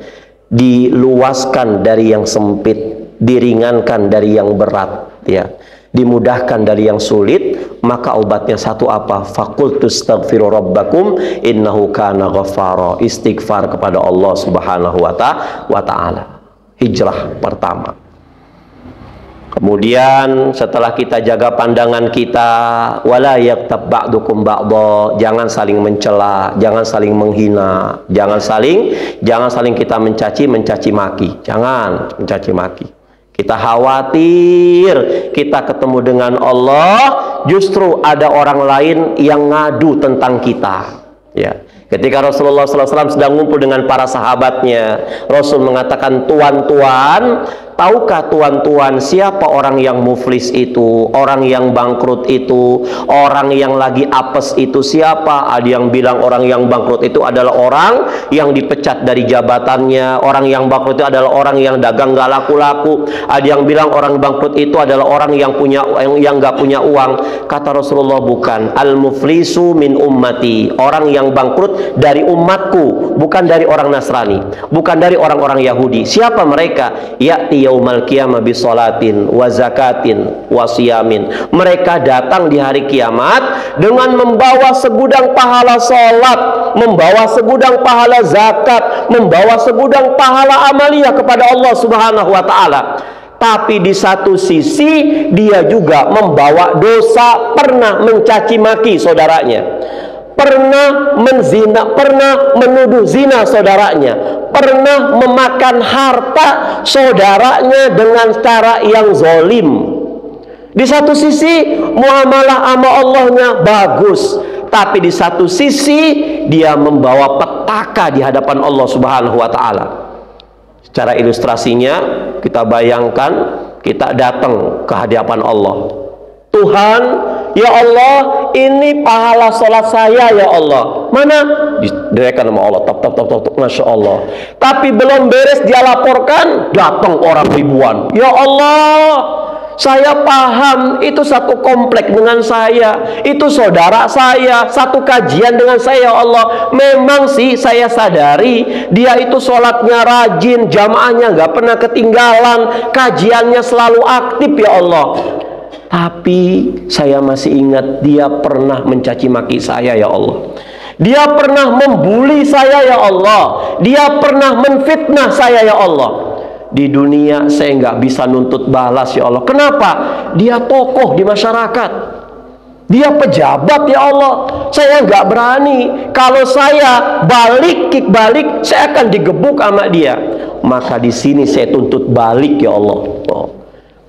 Speaker 1: diluaskan dari yang sempit, diringankan dari yang berat, ya, dimudahkan dari yang sulit, maka obatnya satu apa? Faqultu astaghfiru rabbakum innahu kana ghaffara. Istighfar kepada Allah Subhanahu wa ta'ala. Hijrah pertama. Kemudian setelah kita jaga pandangan kita, wala yaktab ba'dukum ba'dha, jangan saling mencela, jangan saling menghina, jangan saling kita mencaci maki. Jangan mencaci maki. Kita khawatir kita ketemu dengan Allah, justru ada orang lain yang ngadu tentang kita. Ya. Ketika Rasulullah SAW sedang ngumpul dengan para sahabatnya, Rasul mengatakan, tuan-tuan, tahukah tuan-tuan siapa orang yang muflis itu, orang yang bangkrut itu, orang yang lagi apes itu siapa? Ada yang bilang orang yang bangkrut itu adalah orang yang dipecat dari jabatannya, orang yang bangkrut itu adalah orang yang dagang gak laku-laku, ada yang bilang orang bangkrut itu adalah orang yang gak punya uang. Kata Rasulullah, bukan. Al-muflisu min ummati, orang yang bangkrut dari umatku, bukan dari orang Nasrani, bukan dari orang-orang Yahudi. Siapa mereka? Ya'ti yaumal qiyamah bisolatin wa zakatin wa siyamin. Mereka datang di hari kiamat dengan membawa segudang pahala salat, membawa segudang pahala zakat, membawa segudang pahala amaliyah kepada Allah Subhanahu wa ta'ala. Tapi di satu sisi dia juga membawa dosa, pernah mencaci maki saudaranya, pernah menzina, pernah menuduh zina saudaranya, pernah memakan harta saudaranya dengan cara yang zalim. Di satu sisi muamalah sama Allahnya bagus, tapi di satu sisi dia membawa petaka di hadapan Allah Subhanahu wa ta'ala. Secara ilustrasinya, kita bayangkan kita datang ke hadapan Allah. Tuhan, ya Allah, ini pahala sholat saya ya Allah. Mana? Direkan sama Allah. Top. Masya Allah. Tapi belum beres dia laporkan, datang orang ribuan. Ya Allah, saya paham itu satu komplek dengan saya, itu saudara saya, satu kajian dengan saya ya Allah. Memang sih saya sadari dia itu sholatnya rajin, jamaahnya nggak pernah ketinggalan, kajiannya selalu aktif ya Allah. Tapi saya masih ingat dia pernah mencaci maki saya ya Allah. Dia pernah membuli saya ya Allah. Dia pernah menfitnah saya ya Allah. Di dunia saya nggak bisa nuntut balas ya Allah. Kenapa? Dia tokoh di masyarakat, dia pejabat ya Allah. Saya nggak berani. Kalau saya kick balik, saya akan digebuk sama dia. Maka di sini saya tuntut balik ya Allah. Oh.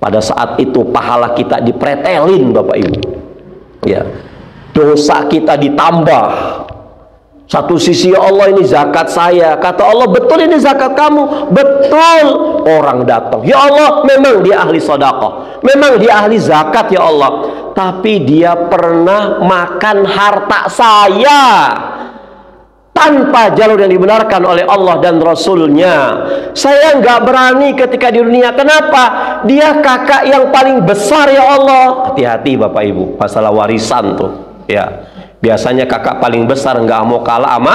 Speaker 1: Pada saat itu pahala kita dipretelin Bapak Ibu. Ya. Dosa kita ditambah. Satu sisi ya Allah, ini zakat saya. Kata Allah, betul ini zakat kamu. Betul. Orang datang, ya Allah, memang dia ahli sedekah, memang dia ahli zakat ya Allah. Tapi dia pernah makan harta saya tanpa jalur yang dibenarkan oleh Allah dan Rasulnya. Saya nggak berani ketika di dunia. Kenapa? Dia kakak yang paling besar ya Allah. Hati-hati Bapak Ibu, masalah warisan tuh ya. Biasanya kakak paling besar nggak mau kalah sama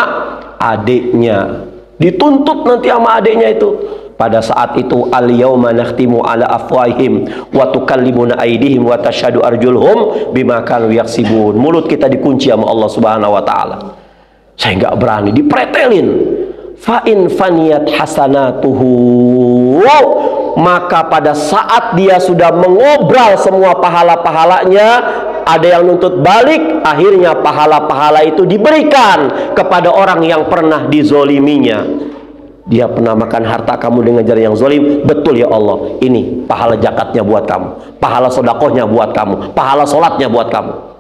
Speaker 1: adiknya, dituntut nanti sama adiknya itu. Pada saat itu, al-yauma nakhtimu ala afwahihim wa tukallimuna aydihim wa tashhadu arjuluhum bima kanu yaksibun. Mulut kita dikunci sama Allah Subhanahu wa taala. Saya nggak berani, dipretelin. Fa in faniyat hasanatuhu, maka pada saat dia sudah mengobral semua pahala-pahalanya, ada yang nuntut balik, akhirnya pahala-pahala itu diberikan kepada orang yang pernah dizoliminya. Dia pernah makan harta kamu dengan cara yang zolim. Betul ya Allah, ini pahala zakatnya buat kamu, pahala sodakohnya buat kamu, pahala sholatnya buat kamu.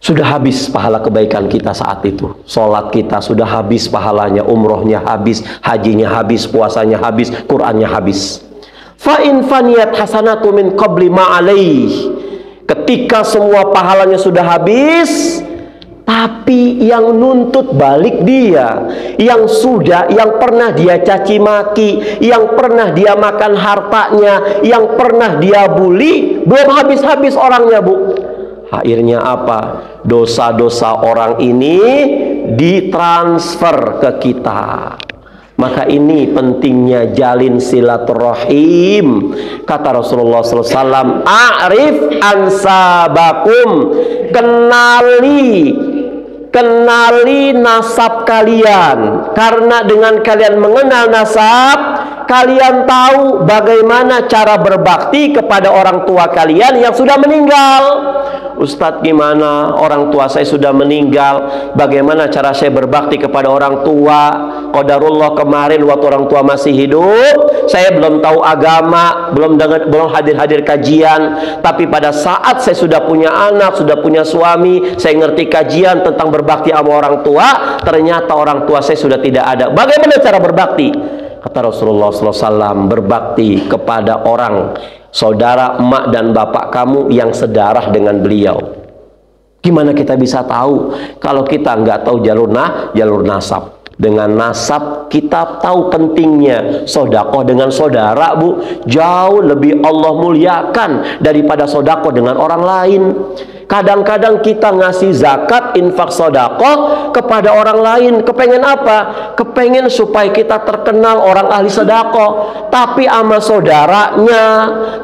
Speaker 1: Sudah habis pahala kebaikan kita saat itu. Sholat kita sudah habis pahalanya, umrohnya habis, hajinya habis, puasanya habis, Qur'annya habis. Fa'in faniyat hasanatu min qabli ma'alaih. Ketika semua pahalanya sudah habis, tapi yang nuntut balik dia, yang pernah dia caci maki, yang pernah dia makan hartanya, yang pernah dia bully, belum habis-habis orangnya, Bu. Akhirnya apa? Dosa-dosa orang ini ditransfer ke kita. Maka ini pentingnya jalin silaturahim. Kata Rasulullah SAW, "A'rif ansabakum." Kenali nasab kalian. Karena dengan kalian mengenal nasab, kalian tahu bagaimana cara berbakti kepada orang tua kalian yang sudah meninggal. Ustadz, gimana orang tua saya sudah meninggal, bagaimana cara saya berbakti kepada orang tua? Qadarullah kemarin waktu orang tua masih hidup, saya belum tahu agama, belum hadir kajian. Tapi pada saat saya sudah punya anak, sudah punya suami, saya ngerti kajian tentang berbakti sama orang tua. Ternyata orang tua saya sudah tidak ada. Bagaimana cara berbakti? Kata Rasulullah SAW, berbakti kepada orang saudara, emak dan bapak kamu yang sedarah dengan beliau. Gimana kita bisa tahu kalau kita nggak tahu jalur nasab? Dengan nasab kita tahu pentingnya sodakoh dengan saudara, Bu. Jauh lebih Allah muliakan daripada sodakoh dengan orang lain. Kadang-kadang kita ngasih zakat, infak, sodakoh kepada orang lain. Kepengen apa? Kepengen supaya kita terkenal orang ahli sodakoh. Tapi ama saudaranya,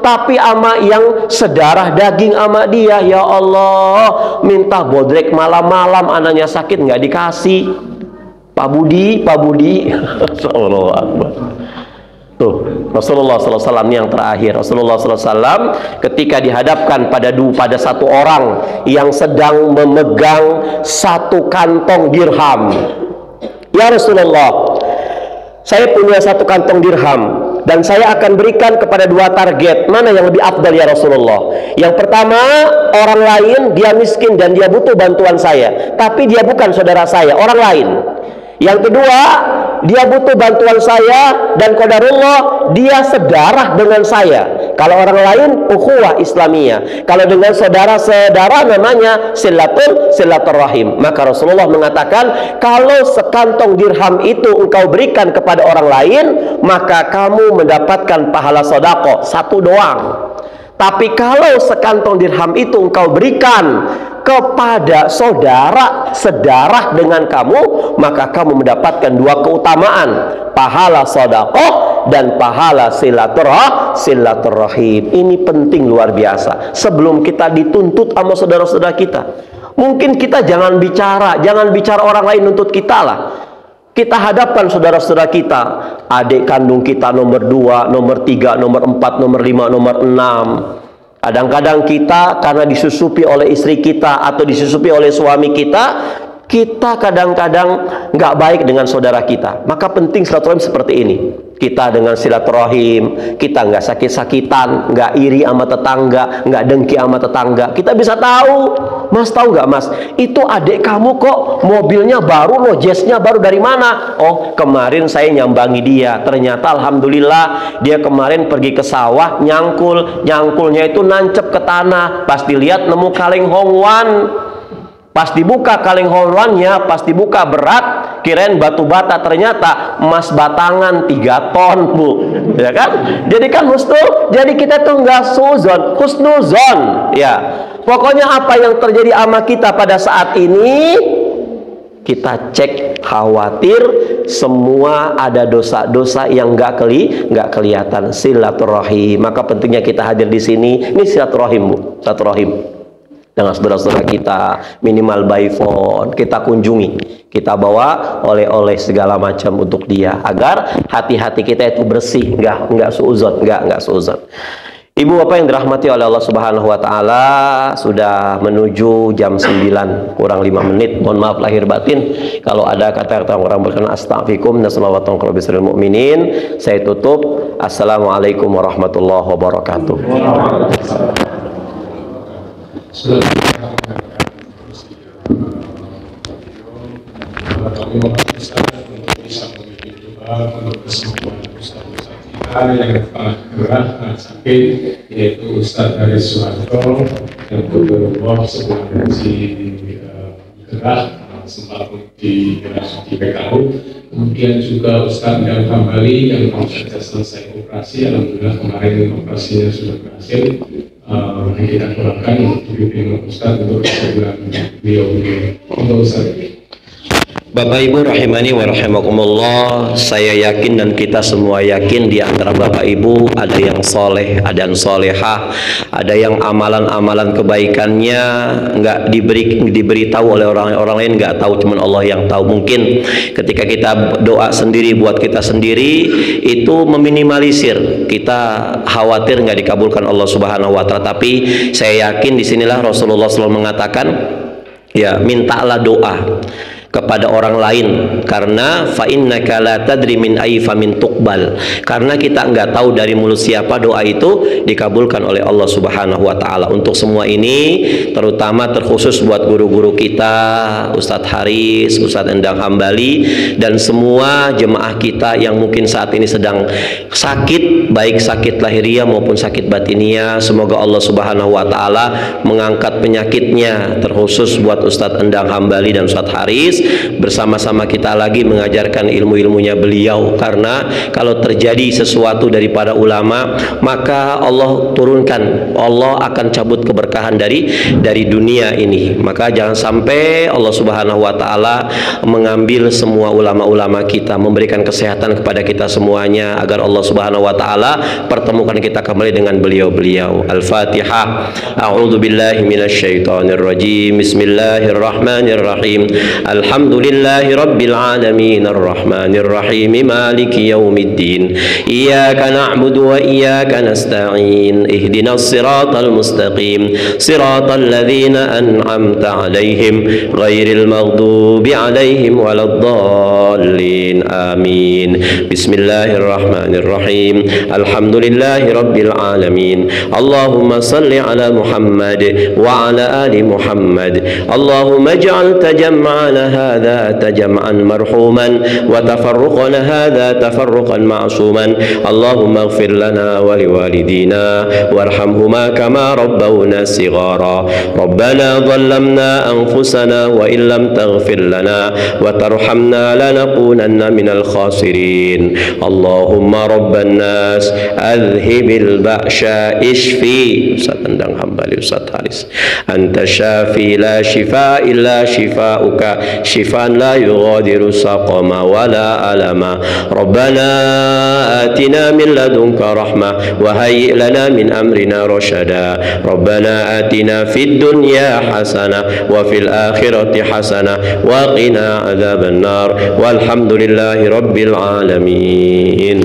Speaker 1: tapi ama yang sedarah daging ama dia, ya Allah, minta bodrek malam-malam, anaknya sakit nggak dikasih. Pak Budi Sallallahu Akbar. Tuh, Rasulullah SAW yang terakhir. Rasulullah SAW ketika dihadapkan pada satu orang yang sedang memegang satu kantong dirham. Ya Rasulullah, saya punya satu kantong dirham dan saya akan berikan kepada dua target. Mana yang lebih afdal ya Rasulullah? Yang pertama, orang lain, dia miskin dan dia butuh bantuan saya, tapi dia bukan saudara saya, orang lain. Yang kedua, dia butuh bantuan saya dan qadarullah dia sedarah dengan saya. Kalau orang lain ukhuwah Islamiyah. Kalau dengan saudara-saudara namanya silaturahim. Maka Rasulullah mengatakan, kalau sekantong dirham itu engkau berikan kepada orang lain, maka kamu mendapatkan pahala sedekah satu doang. Tapi kalau sekantong dirham itu engkau berikan kepada saudara sedarah dengan kamu, maka kamu mendapatkan dua keutamaan, pahala sedekah dan pahala silaturahim. Ini penting luar biasa. Sebelum kita dituntut sama saudara-saudara kita, mungkin kita jangan bicara orang lain nuntut kita lah. Kita hadapkan saudara-saudara kita, adik kandung kita nomor 2, nomor 3, nomor 4, nomor 5, nomor 6. Kadang-kadang kita karena disusupi oleh istri kita atau disusupi oleh suami kita kadang-kadang nggak baik dengan saudara kita. Maka penting silaturahim seperti ini. Kita dengan silaturahim, kita nggak sakit-sakitan, nggak iri sama tetangga, nggak dengki sama tetangga. Kita bisa tahu, Mas, tahu nggak Mas, itu adik kamu kok mobilnya baru loh, jazznya baru, dari mana? Oh, kemarin saya nyambangi dia. Ternyata alhamdulillah dia kemarin pergi ke sawah nyangkulnya itu nancep ke tanah. Pas dilihat nemu kaleng hongwan. Pas dibuka kaleng hongwannya, pas dibuka berat, kirain batu bata, ternyata emas batangan 3 ton, Bu. Ya kan? Jadi kan jadi kita tuh nggak husnuzon, ya. Pokoknya apa yang terjadi sama kita pada saat ini, kita cek, khawatir semua ada dosa-dosa yang nggak kelihatan. Silaturahim. Maka pentingnya kita hadir di sini. Ini silaturahim, Bu. Silaturahim dengan saudara-saudara kita, minimal by phone kita kunjungi, kita bawa oleh-oleh segala macam untuk dia, agar hati-hati kita itu bersih, nggak suuzon. Ibu bapak yang dirahmati oleh Allah Subhanahu wa taala, sudah menuju jam 9 kurang 5 menit. Mohon maaf lahir batin kalau ada kata-kata orang berkenan. Astaghfirukum nasallallahu alaihi mu'minin. Saya tutup. Assalamualaikum warahmatullahi wabarakatuh.
Speaker 2: terima kasih Ustaz untuk bisa memimpin doa untuk kesembuhan Ustaz-Ustaz kita yang telah gerah sakit, yaitu Ustaz dari Suharto yang berubah sebuah fungsi gerah sempat di PKU. Kemudian juga Ustaz yang Hambali yang baru saja selesai operasi, alhamdulillah kemarin operasinya sudah berhasil. Kita doakan untuk dibimbing Ustaz untuk kesembuhan beliau untuk Ustaz.
Speaker 1: Bapak Ibu rahimani wa rahimakumullah, saya yakin dan kita semua yakin di antara Bapak Ibu ada yang soleh, ada yang solehah, ada yang amalan-amalan kebaikannya nggak diberitahu oleh orang lain, nggak tahu, cuman Allah yang tahu. Mungkin ketika kita doa sendiri buat kita sendiri itu meminimalisir, kita khawatir nggak dikabulkan Allah Subhanahu Wa Taala. Tapi saya yakin disinilah Rasulullah SAW mengatakan, ya mintalah doa kepada orang lain, karena fa innaka la tadri min ayyi famin tuqbal, karena kita enggak tahu dari mulut siapa doa itu dikabulkan oleh Allah Subhanahu wa taala. Untuk semua ini terutama terkhusus buat guru-guru kita, Ustadz Haris, Ustadz Endang Hambali, dan semua jemaah kita yang mungkin saat ini sedang sakit, baik sakit lahiriah maupun sakit batiniah. Semoga Allah Subhanahu wa taala mengangkat penyakitnya, terkhusus buat Ustadz Endang Hambali dan Ustadz Haris. Bersama-sama kita lagi mengajarkan ilmu-ilmunya beliau, karena kalau terjadi sesuatu daripada ulama maka Allah turunkan, Allah akan cabut keberkahan dari dunia ini. Maka jangan sampai Allah Subhanahu wa taala mengambil semua ulama-ulama kita, memberikan kesehatan kepada kita semuanya, agar Allah Subhanahu wa taala pertemukan kita kembali dengan beliau-beliau. Al-Fatihah. A'udzu billahi minasyaitonir rajim. Bismillahirrahmanirrahim. Alhamdulillahi rabbil alamin arrahmanir rahim maliki yaumiddin iyyaka na'budu wa iyyaka nasta'in ihdinas siratal mustaqim siratal ladzina an'amta 'alaihim ghairil maghdubi 'alaihim waladdallin amin. Bismillahirrahmanirrahim. Alhamdulillahi rabbil alamin. Allahumma salli ala Muhammad wa ala ali Muhammad. Allahumma ij'al tajam'ana هذا تجمعا مرحوما وتفرقنا هذا تفرقا معصوما اللهم اغفر لنا ولوالدينا وارحمهما كما ربونا صغارا ربنا ظلمنا أنفسنا وإن لم تغفر لنا وترحمنا لنكونن من الخاسرين اللهم رب الناس أذهب البأس اشفي Ustaz Endang Hambali, Ustaz Haris, Anta syafi la shifa illa shifauka shifaan la yughadiru saqama wala alama Rabbana atina min ladunka rahmah wa hayyi lana min amrina rashada Rabbana atina fid dunya hasanah wa fil akhirati hasanah wa qina adzaban nar walhamdulillahi rabbil alamin.